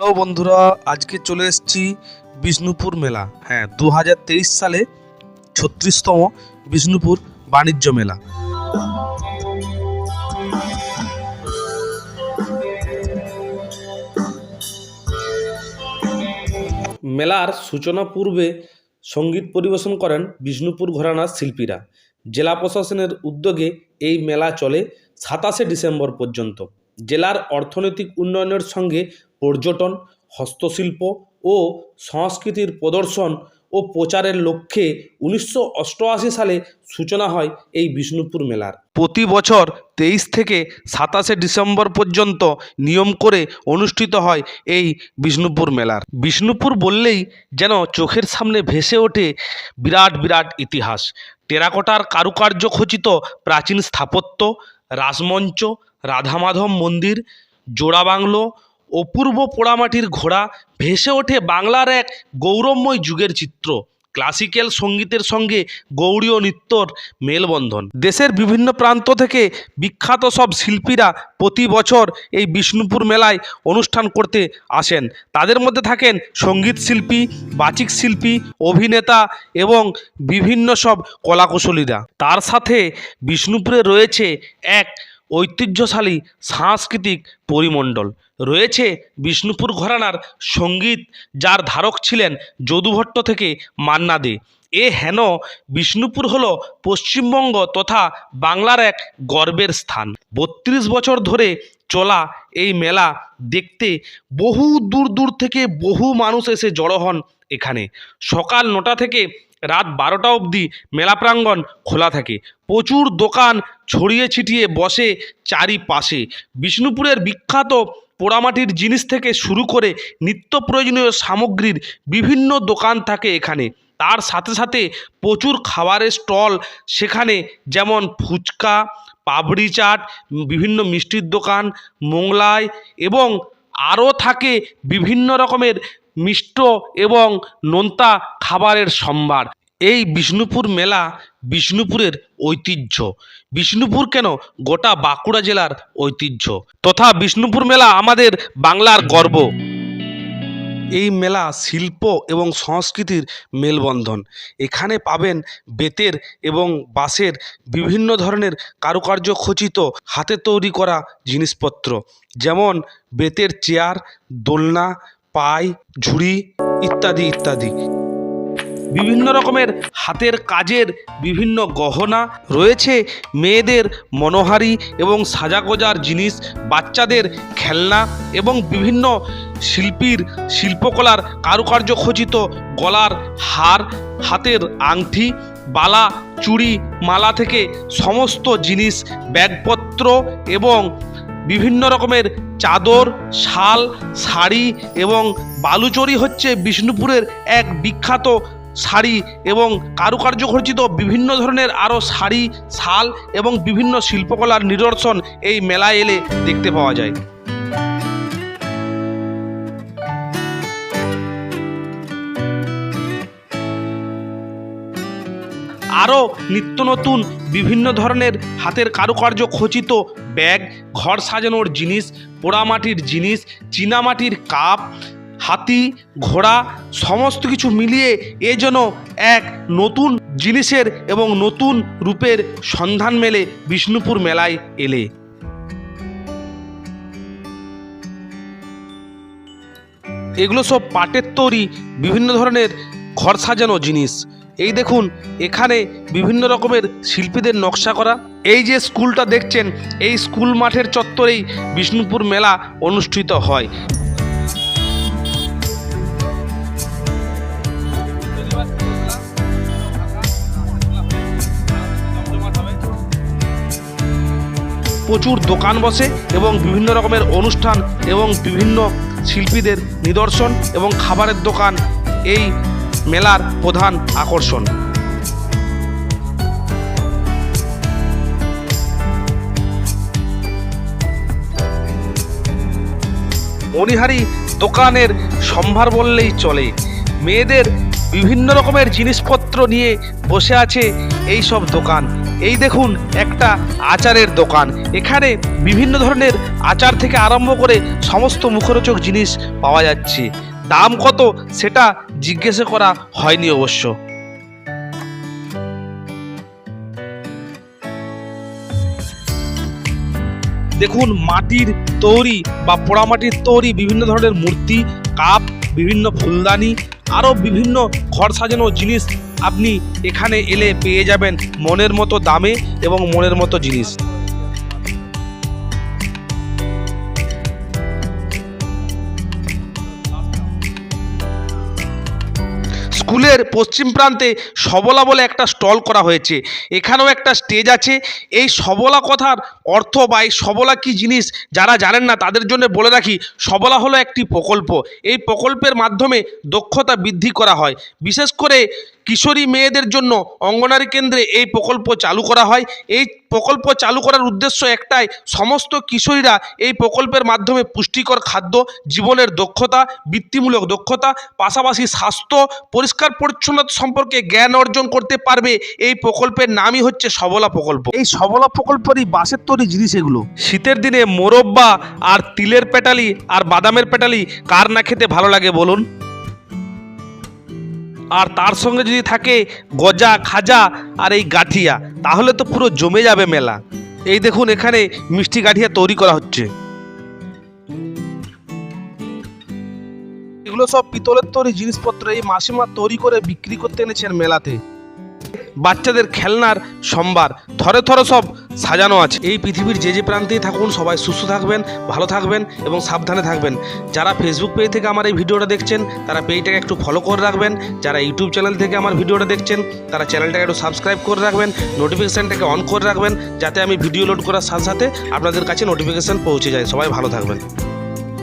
Hello বন্ধুরা, আজকে চলে এসেছি বিষ্ণুপুর মেলা। হ্যাঁ, 2023 সালে 36তম বিষ্ণুপুর বাণিজ্য মেলা। মেলার সূচনা পূর্বে সঙ্গীত পরিবেশন করেন বিষ্ণুপুর ঘরানার শিল্পীরা। জেলা প্রশাসনের উদ্যোগে এই মেলা চলে 27শে ডিসেম্বর পর্যন্ত। জেলার অর্থনৈতিক উন্নয়নের সঙ্গে পর্যটন, হস্তশিল্প ও সংস্কৃতির প্রদর্শন ও প্রচারের লক্ষ্যে 1988 সালে সূচনা হয় এই বিষ্ণুপুর মেলার। প্রতি বছর 23 থেকে 27শে ডিসেম্বর পর্যন্ত নিয়ম করে অনুষ্ঠিত হয় এই বিষ্ণুপুর মেলার। বিষ্ণুপুর বললেই যেন চোখের সামনে ভেসে ওঠে বিরাট বিরাট ইতিহাস। টেরাকোটার কারুকার্য খচিত প্রাচীন স্থাপত্য, রাসমঞ্চ, রাধামাধব মন্দির, জোড়া বাংলো, অপূর্ব পোড়ামাটির ঘোড়া, ভেসে ওঠে বাংলার এক গৌরবময় যুগের চিত্র। ক্লাসিক্যাল সঙ্গীতের সঙ্গে গৌড়ীয় নৃত্যর মেলবন্ধন। দেশের বিভিন্ন প্রান্ত থেকে বিখ্যাত সব শিল্পীরা প্রতি বছর এই বিষ্ণুপুর মেলায় অনুষ্ঠান করতে আসেন। তাদের মধ্যে থাকেন সঙ্গীত শিল্পী, বাচিক শিল্পী, অভিনেতা এবং বিভিন্ন সব কলাকুশলীরা। তার সাথে বিষ্ণুপুরে রয়েছে এক ঐতিহ্যশালী সাংস্কৃতিক পরিমণ্ডল। রয়েছে বিষ্ণুপুর ঘরানার সঙ্গীত, যার ধারক ছিলেন যদুভট্ট থেকে মান্না দে। হেন বিষ্ণুপুর হলো পশ্চিমবঙ্গ তথা বাংলার এক গর্বের স্থান। 32 বছর ধরে চলা এই মেলা দেখতে বহু দূর দূর থেকে বহু মানুষ এসে জড়ো হন এখানে। সকাল 9টা থেকে রাত 12টা অবধি মেলা প্রাঙ্গণ খোলা থাকে। প্রচুর দোকান ছড়িয়ে ছিটিয়ে বসে চারিপাশে। বিষ্ণুপুরের বিখ্যাত পোড়ামাটির জিনিস থেকে শুরু করে নিত্য প্রয়োজনীয় সামগ্রীর বিভিন্ন দোকান থাকে এখানে। তার সাথে সাথে প্রচুর খাবারের স্টল সেখানে, যেমন ফুচকা, পাপড়ি চাট, বিভিন্ন মিষ্টির দোকান, মোগলাই এবং আরও থাকে বিভিন্ন রকমের মিষ্ট এবং নোনতা খাবারের সম্ভার। এই বিষ্ণুপুর মেলা বিষ্ণুপুরের ঐতিহ্য। বিষ্ণুপুর কেন, গোটা বাঁকুড়া জেলার ঐতিহ্য তথা বিষ্ণুপুর মেলা আমাদের বাংলার গর্ব। এই মেলা শিল্প এবং সংস্কৃতির মেলবন্ধন। এখানে পাবেন বেতের এবং বাঁশের বিভিন্ন ধরনের কারুকার্য খচিত হাতে তৈরি করা জিনিসপত্র, যেমন বেতের চেয়ার, দোলনা, পাই, ঝুড়ি ইত্যাদি ইত্যাদি। বিভিন্ন রকমের হাতের কাজের বিভিন্ন গহনা রয়েছে, মেয়েদের মনোহারি এবং সাজাগোজার জিনিস, বাচ্চাদের খেলনা এবং বিভিন্ন শিল্পীর শিল্পকলার কারুকার্য খচিত গলার হার, হাতের আংটি, বালা, চুড়ি, মালা থেকে সমস্ত জিনিস, ব্যাগপত্র এবং বিভিন্ন রকমের চাদর, শাল, শাড়ি এবং বালুচরি হচ্ছে বিষ্ণুপুরের এক বিখ্যাত শাড়ি এবং কারুকার্য খচিত বিভিন্ন ধরনের আরও শাড়ি, শাল এবং বিভিন্ন শিল্পকলার নিদর্শন এই মেলায় এলে দেখতে পাওয়া যায়। আরও নিত্য নতুন বিভিন্ন ধরনের হাতের কারুকার্য খচিত ব্যাগ, ঘর সাজানোর জিনিস, পোড়ামাটির জিনিস, চীনামাটির কাপ, হাতি, ঘোড়া সমস্ত কিছু মিলিয়ে এ যেন এক নতুন জিনিসের এবং নতুন রূপের সন্ধান মেলে বিষ্ণুপুর মেলায় এলে। এগুলো সব পাটের তৈরি বিভিন্ন ধরনের ঘর সাজানো জিনিস। এই দেখুন, এখানে বিভিন্ন রকমের শিল্পীদের নকশা করা। এই যে স্কুলটা দেখছেন, এই স্কুল মাঠের চত্বরেই বিষ্ণুপুর মেলা অনুষ্ঠিত হয়। প্রচুর দোকান বসে এবং বিভিন্ন রকমের অনুষ্ঠান এবং বিভিন্ন শিল্পীদের নিদর্শন এবং খাবারের দোকান এই মেলার প্রধান আকর্ষণ। মণিহারি দোকানের সম্ভার বললেই চলে। মেয়েদের বিভিন্ন রকমের জিনিসপত্র নিয়ে বসে আছে এই সব দোকান। এই দেখুন একটা আচারের দোকান। এখানে বিভিন্ন ধরনের আচার থেকে আরম্ভ করে সমস্ত মুখরোচক জিনিস পাওয়া যাচ্ছে। দাম কত সেটা জিজ্ঞেস করা হয়নি অবশ্য। দেখুন মাটির তৈরি বা পোড়ামাটির তৈরি বিভিন্ন ধরনের মূর্তি, কাপ, বিভিন্ন ফুলদানি, আরও বিভিন্ন ঘর সাজানো জিনিস আপনি এখানে এলে পেয়ে যাবেন মনের মতো দামে এবং মনের মতো জিনিস। স্কুলের পশ্চিম প্রান্তে সবলা বলে একটা স্টল করা হয়েছে। এখানেও একটা স্টেজ আছে। এই সবলা কথার অর্থ বা এই সবলা কী জিনিস যারা জানেন না তাদের জন্য বলে রাখি, সবলা হলো একটি প্রকল্প। এই প্রকল্পের মাধ্যমে দক্ষতা বৃদ্ধি করা হয়। বিশেষ করে কিশোরী মেয়েদের জন্য অঙ্গনারী কেন্দ্রে এই প্রকল্প চালু করা হয়। এই প্রকল্প চালু করার উদ্দেশ্য একটাই, সমস্ত কিশোরীরা এই প্রকল্পের মাধ্যমে পুষ্টিকর খাদ্য, জীবনের দক্ষতা, বৃত্তিমূলক দক্ষতা, পাশাপাশি স্বাস্থ্য, পরিষ্কার পরিচ্ছন্নতা সম্পর্কে জ্ঞান অর্জন করতে পারবে। এই প্রকল্পের নামই হচ্ছে সবলা প্রকল্প। এই সবলা প্রকল্পেরই বাঁশের তৈরি জিনিস এগুলো। শীতের দিনে মোরব্বা আর তিলের পেটালি আর বাদামের পেটালি কার না খেতে ভালো লাগে বলুন? আর তার সঙ্গে যদি থাকে গজা, খাজা আর এই গাঠিয়া, তাহলে তো পুরো জমে যাবে মেলা। এই দেখুন এখানে মিষ্টি গাঠিয়া তৈরি করা হচ্ছে। এগুলো সব পিতলের তৈরি জিনিসপত্র এই মাসিমা তৈরি করে বিক্রি করতে এনেছেন মেলাতে। বাচ্চাদের খেলনার সম্ভার থরে থরে সব সাজানো আছে। এই পৃথিবীর যে প্রান্তেই থাকুন সবাই সুস্থ থাকবেন, ভালো থাকবেন এবং সাবধানে থাকবেন। যারা ফেসবুক পেজ থেকে আমার এই ভিডিওটা দেখছেন তারা পেজটাকে একটু ফলো করে রাখবেন। যারা ইউটিউব চ্যানেল থেকে আমার ভিডিওটা দেখছেন তারা চ্যানেলটাকে একটু সাবস্ক্রাইব করে রাখবেন, নোটিফিকেশানটাকে অন করে রাখবেন, যাতে আমি ভিডিও লোড করার সাথে সাথে আপনাদের কাছে নোটিফিকেশান পৌঁছে যায়। সবাই ভালো থাকবেন।